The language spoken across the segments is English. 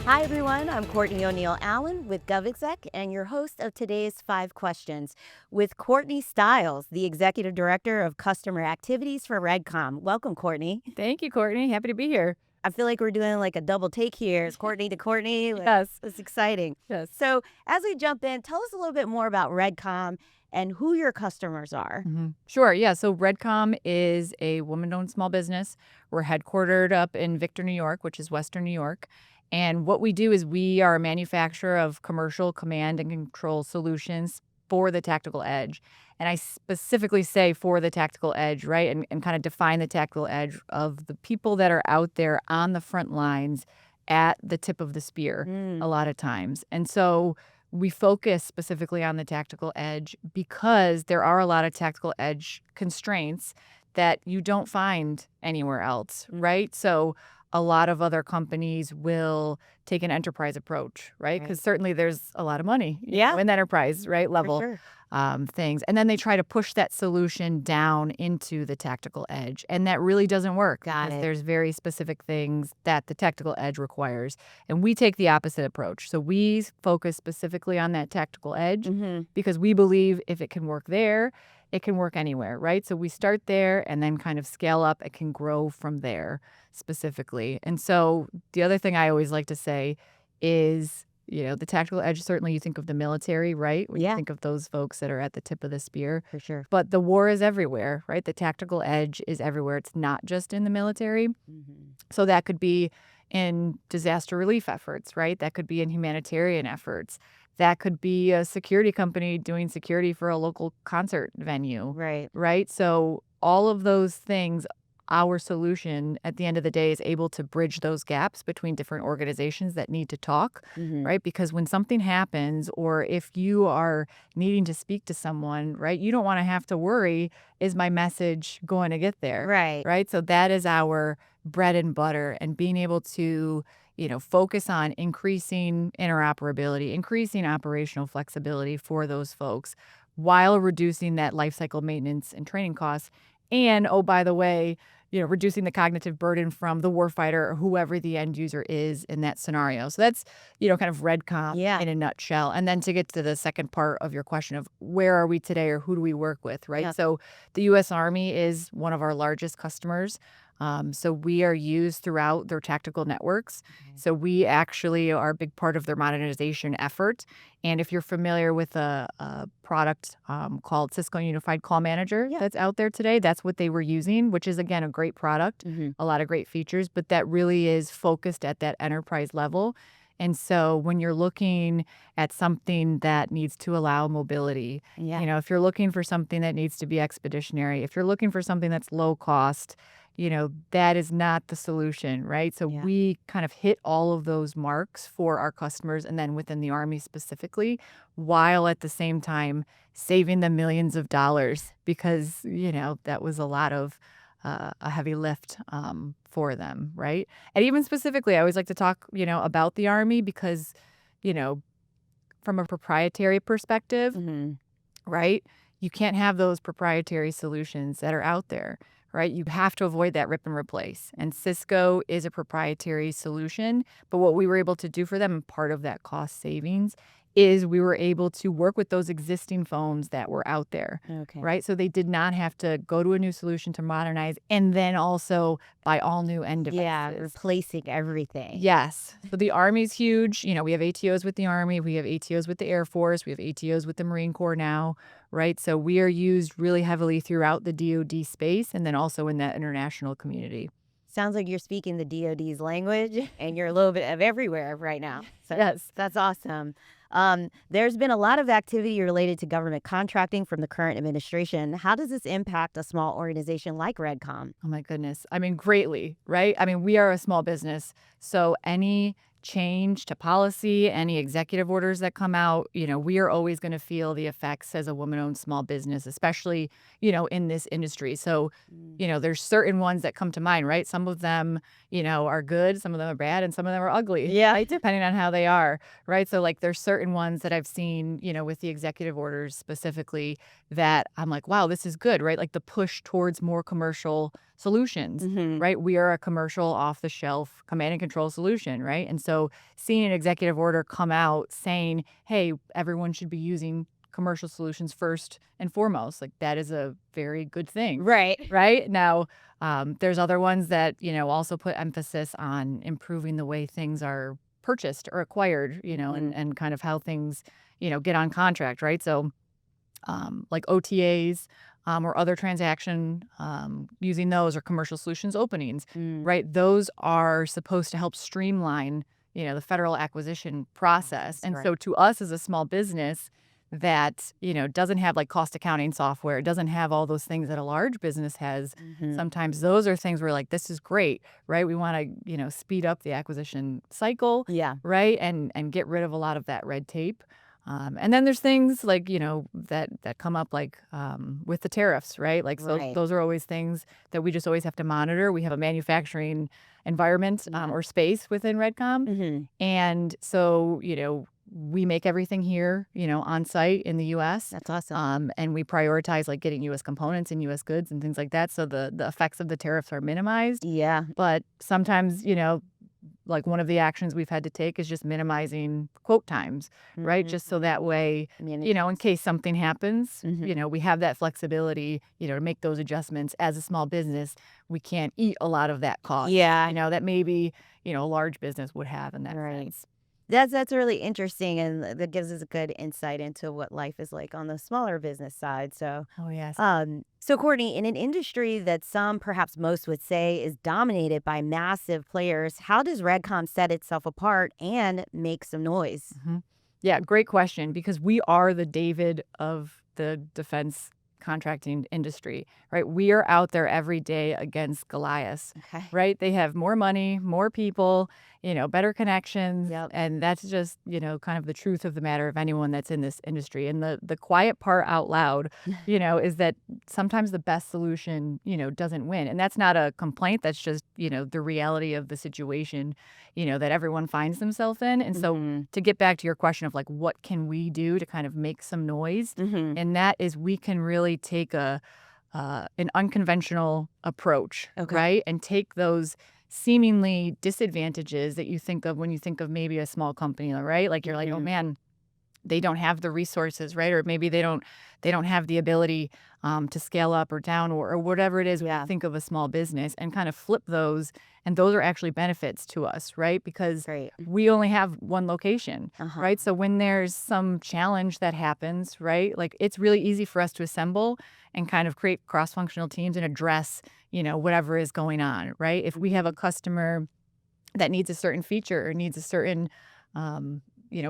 Hi, everyone. I'm Courtney O'Neill Allen with GovExec and your host of today's 5 Questions with Courtney Stiles, the Executive Director of Customer Activities for REDCOM. Welcome, Courtney. Thank you, Courtney. Happy to be here. I feel like we're doing like a double take here. It's Courtney to Courtney. Yes. It's exciting. Yes. So, as we jump in, tell us a little bit more about REDCOM and who your customers are. Sure. Yeah. So REDCOM is a woman-owned small business. We're headquartered up in Victor, New York, which is Western New York. And what we do is we are a manufacturer of commercial command and control solutions for the tactical edge. And I specifically say for the tactical edge, right? And kind of define the tactical edge of the people that are out there on the front lines at the tip of the spear a lot of times. And so we focus specifically on the tactical edge because there are a lot of tactical edge constraints that you don't find anywhere else, right? So a lot of other companies will take an enterprise approach, right? Because certainly there's a lot of money in the enterprise, right, level. For sure. Things. And then they try to push that solution down into the tactical edge. And that really doesn't work. Got because it. There's very specific things that the tactical edge requires. And we take the opposite approach. So we focus specifically on that tactical edge because we believe if it can work there, it can work anywhere, right? So we start there and then kind of scale up. It can grow from there specifically. And so the other thing I always like to say is, the tactical edge, certainly you think of the military, right? When you think of those folks that are at the tip of the spear. For sure. But the war is everywhere, right? The tactical edge is everywhere. It's not just in the military. So that could be in disaster relief efforts, right? That could be in humanitarian efforts. That could be a security company doing security for a local concert venue. Right. Right? So all of those things, our solution at the end of the day is able to bridge those gaps between different organizations that need to talk, right? Because when something happens or if you are needing to speak to someone, right, you don't want to have to worry, is my message going to get there? Right. Right? So that is our bread and butter, and being able to focus on increasing interoperability, increasing operational flexibility for those folks while reducing that lifecycle maintenance and training costs. And, oh, by the way, reducing the cognitive burden from the warfighter or whoever the end user is in that scenario. So that's, kind of REDCOM in a nutshell. And then to get to the second part of your question of where are we today or who do we work with, right? So the U.S. Army is one of our largest customers. So we are used throughout their tactical networks. So we actually are a big part of their modernization effort. And if you're familiar with a product called Cisco Unified Call Manager that's out there today, that's what they were using, which is, again, a great product, a lot of great features, but that really is focused at that enterprise level. And so when you're looking at something that needs to allow mobility, if you're looking for something that needs to be expeditionary, if you're looking for something that's low cost, that is not the solution, right? So we kind of hit all of those marks for our customers and then within the Army specifically, while at the same time saving them millions of dollars because, that was a lot of a heavy lift for them, right? And even specifically, I always like to talk, about the Army because, from a proprietary perspective, right? You can't have those proprietary solutions that are out there, right? You have to avoid that rip and replace. And Cisco is a proprietary solution. But what we were able to do for them, and part of that cost savings, is we were able to work with those existing phones that were out there, right? So they did not have to go to a new solution to modernize and then also buy all new end devices. Yeah, replacing everything. Yes. So the Army's huge. We have ATOs with the Army. We have ATOs with the Air Force. We have ATOs with the Marine Corps now, right? So we are used really heavily throughout the DoD space and then also in that international community. Sounds like you're speaking the DoD's language and you're a little bit of everywhere right now. So Yes. that's awesome. There's been a lot of activity related to government contracting from the current administration. How does this impact a small organization like REDCOM? Oh, my goodness. I mean, greatly, right? I mean, we are a small business. So any change to policy, any executive orders that come out, we are always going to feel the effects as a woman-owned small business, especially, in this industry. So, there's certain ones that come to mind, right? Some of them, are good, some of them are bad, and some of them are ugly. Yeah. Right? Depending on how they are, right? So, like, there's certain ones that I've seen, with the executive orders specifically that I'm like, wow, this is good, right? Like the push towards more commercial solutions, right? We are a commercial off-the-shelf command and control solution, right? And so So seeing an executive order come out saying, hey, everyone should be using commercial solutions first and foremost, like that is a very good thing. Right. Right now, there's other ones that, also put emphasis on improving the way things are purchased or acquired, and kind of how things, get on contract. Right. So like OTAs or other transaction using those or commercial solutions openings, Mm. right? Those are supposed to help streamline, the federal acquisition process. And Right. so to us as a small business that, doesn't have like cost accounting software, doesn't have all those things that a large business has, sometimes those are things where like, this is great, right? We want to, speed up the acquisition cycle, Yeah. right? And get rid of a lot of that red tape. And then there's things like, that come up like with the tariffs, right? Like, so Right. those are always things that we just always have to monitor. We have a manufacturing environment or space within REDCom. And so, we make everything here, on site in the U.S. That's awesome. And we prioritize like getting U.S. components and U.S. goods and things like that. So the effects of the tariffs are minimized. Yeah. But sometimes, like one of the actions we've had to take is just minimizing quote times, right? Just so that way, in case something happens, we have that flexibility, to make those adjustments. As a small business, we can't eat a lot of that cost, Yeah. that maybe, a large business would have in that sense. That's really interesting, and that gives us a good insight into what life is like on the smaller business side. So, Oh, yes. so Courtney, in an industry that some, perhaps most, would say is dominated by massive players, how does Redcom set itself apart and make some noise? Yeah, great question, because we are the David of the defense contracting industry, right? We are out there every day against Goliath, Okay. right? They have more money, more people, better connections. Yep. And that's just, kind of the truth of the matter of anyone that's in this industry. And the quiet part out loud, is that sometimes the best solution, doesn't win. And that's not a complaint. That's just, the reality of the situation, that everyone finds themselves in. And so to get back to your question of like, what can we do to kind of make some noise? And that is we can really take an unconventional approach, right? And take those seemingly disadvantages that you think of when you think of maybe a small company, right? Like you're like, oh man, they don't have the resources, right? Or maybe they don't have the ability to scale up or down or whatever it is when you think of a small business, and kind of flip those. And those are actually benefits to us, right? Because we only have one location, right? So when there's some challenge that happens, right? Like it's really easy for us to assemble and kind of create cross-functional teams and address, whatever is going on, right? If we have a customer that needs a certain feature or needs a certain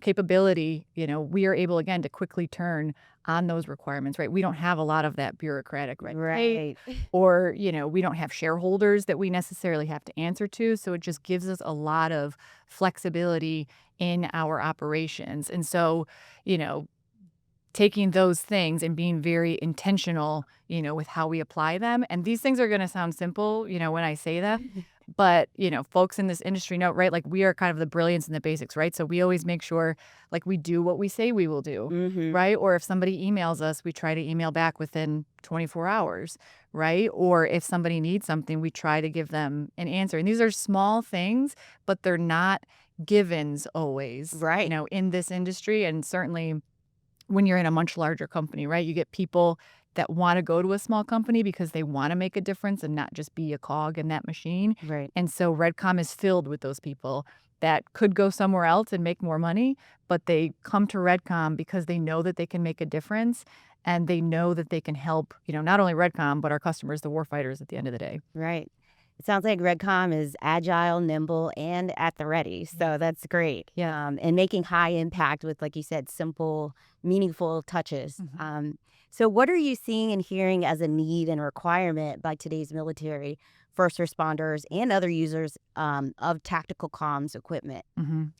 capability, we are able, again, to quickly turn on those requirements, right? We don't have a lot of that bureaucratic red tape, or, we don't have shareholders that we necessarily have to answer to. So it just gives us a lot of flexibility in our operations. And so, taking those things and being very intentional, with how we apply them. And these things are going to sound simple, when I say them. But, folks in this industry know, right? Like we are kind of the brilliance in the basics, right? So we always make sure like we do what we say we will do, right? Or if somebody emails us, we try to email back within 24 hours, right? Or if somebody needs something, we try to give them an answer. And these are small things, but they're not givens always, Right. In this industry. And certainly when you're in a much larger company, right? You get people that want to go to a small company because they want to make a difference and not just be a cog in that machine. Right. And so REDCom is filled with those people that could go somewhere else and make more money, but they come to REDCom because they know that they can make a difference, and they know that they can help, not only REDCom, but our customers, the warfighters at the end of the day. Right. It sounds like Redcom is agile, nimble, and at the ready. So that's great. Yeah. And making high impact with, like you said, simple, meaningful touches. So what are you seeing and hearing as a need and requirement by today's military, first responders, and other users of tactical comms equipment?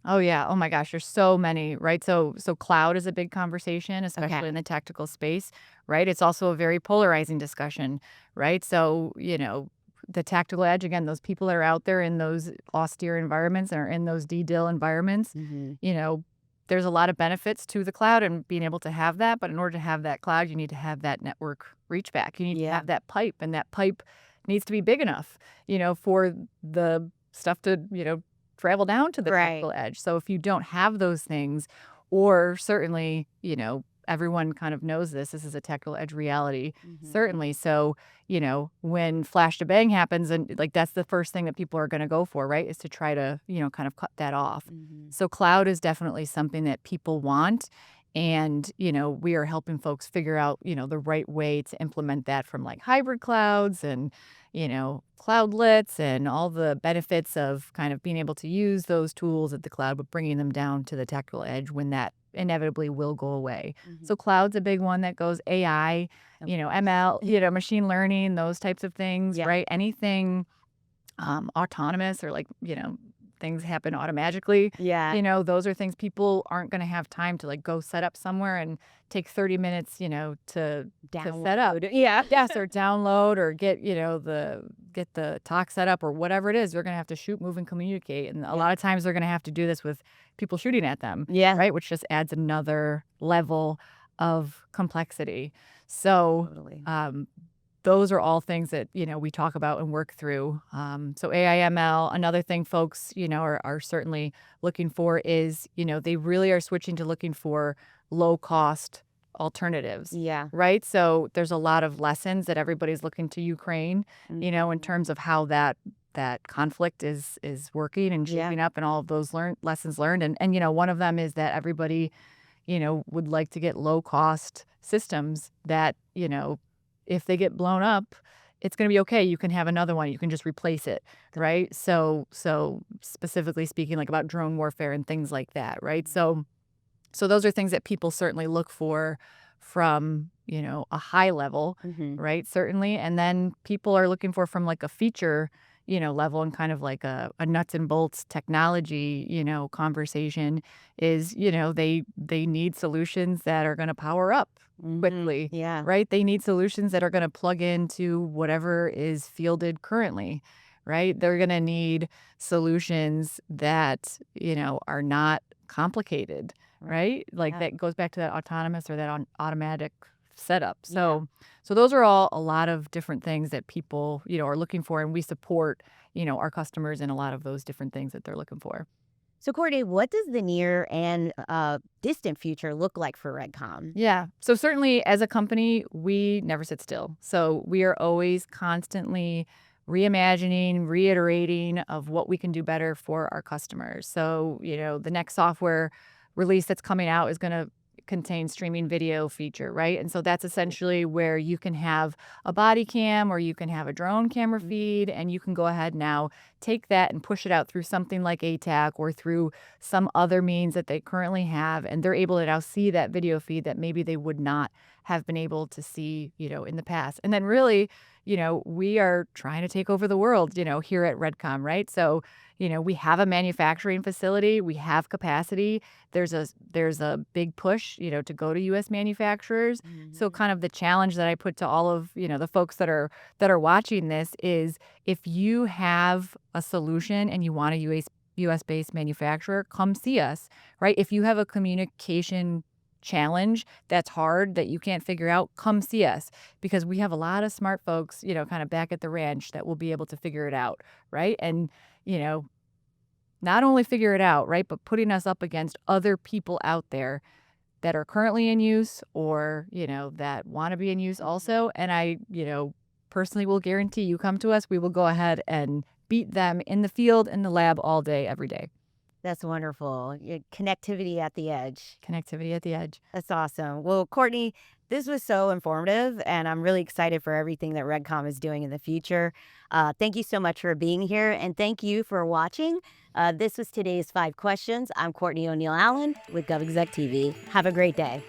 Oh, yeah. Oh, my gosh. There's so many, right? So cloud is a big conversation, especially in the tactical space, right? It's also a very polarizing discussion, right? So, the tactical edge, again, those people that are out there in those austere environments and are in those DDIL environments, there's a lot of benefits to the cloud and being able to have that. But in order to have that cloud, you need to have that network reach back. You need to have that pipe, and that pipe needs to be big enough, for the stuff to, travel down to the Right. technical edge. So if you don't have those things, or certainly, everyone kind of knows this is a technical edge reality, Mhm. certainly. So, when flash to bang happens, and like that's the first thing that people are going to go for, right? Is to try to, kind of cut that off. Mhm. So cloud is definitely something that people want. And, we are helping folks figure out, the right way to implement that from like hybrid clouds and, cloudlets and all the benefits of kind of being able to use those tools at the cloud, but bringing them down to the technical edge when that inevitably will go away. Mhm. So cloud's a big one that goes AI, Of course. ML, machine learning, those types of things, Yeah. right? Anything autonomous or like, things happen automatically. Yeah. Those are things people aren't going to have time to like go set up somewhere and take 30 minutes, to set up. Download. Yeah. Yes, or download or get the talk set up or whatever it is. They're going to have to shoot, move, and communicate. And a Yeah. lot of times they're going to have to do this with people shooting at them, Yeah. right? Which just adds another level of complexity. So, Totally. those are all things that, we talk about and work through. So AI/ML, another thing folks, are certainly looking for is, they really are switching to looking for low cost alternatives, Yeah. right? So there's a lot of lessons that everybody's looking to Ukraine, in Mhm. terms of how that conflict is working and Yeah. shaping up and all of those lessons learned. And one of them is that everybody, would like to get low cost systems that, if they get blown up, it's going to be okay. You can have another one. You can just replace it, right? So specifically speaking, like about drone warfare and things like that, right? So those are things that people certainly look for from, a high level, Mhm. right? Certainly. And then people are looking for from like a feature, level and kind of like a nuts and bolts technology, conversation is, they need solutions that are going to power up Mhm. quickly, Yeah. right? They need solutions that are going to plug into whatever is fielded currently, right? They're going to need solutions that, are not complicated, Right. right? Like Yeah. that goes back to that autonomous or that automatic setup. Yeah. So those are all a lot of different things that people, are looking for, and we support, our customers in a lot of those different things that they're looking for. So, Courtney, what does the near and distant future look like for Redcom? Yeah. So certainly as a company, we never sit still. So we are always constantly reimagining, reiterating of what we can do better for our customers. So, the next software release that's coming out is going to contain streaming video feature, right? And so that's essentially where you can have a body cam or you can have a drone camera Mhm. feed, and you can go ahead now take that and push it out through something like ATAC or through some other means that they currently have, and they're able to now see that video feed that maybe they would not have been able to see, in the past. And then really, we are trying to take over the world, here at Redcom, right? So, we have a manufacturing facility, we have capacity. There's a big push, to go to US manufacturers. So Mhm. kind of the challenge that I put to all of, the folks that are watching this is if you have a solution and you want a US based manufacturer, come see us, right? If you have a communication challenge that's hard that you can't figure out, come see us because we have a lot of smart folks, kind of back at the ranch that will be able to figure it out, right? And, you know, not only figure it out, right, but putting us up against other people out there that are currently in use or, that want to be in use Mhm. also. And I, personally will guarantee you come to us, we will go ahead and beat them in the field, in the lab all day, every day. That's wonderful. Connectivity at the edge. Connectivity at the edge. That's awesome. Well, Courtney, this was so informative, and I'm really excited for everything that Redcom is doing in the future. Thank you so much for being here, and thank you for watching. This was today's 5 questions. I'm Courtney O'Neill Allen with GovExec TV. Have a great day.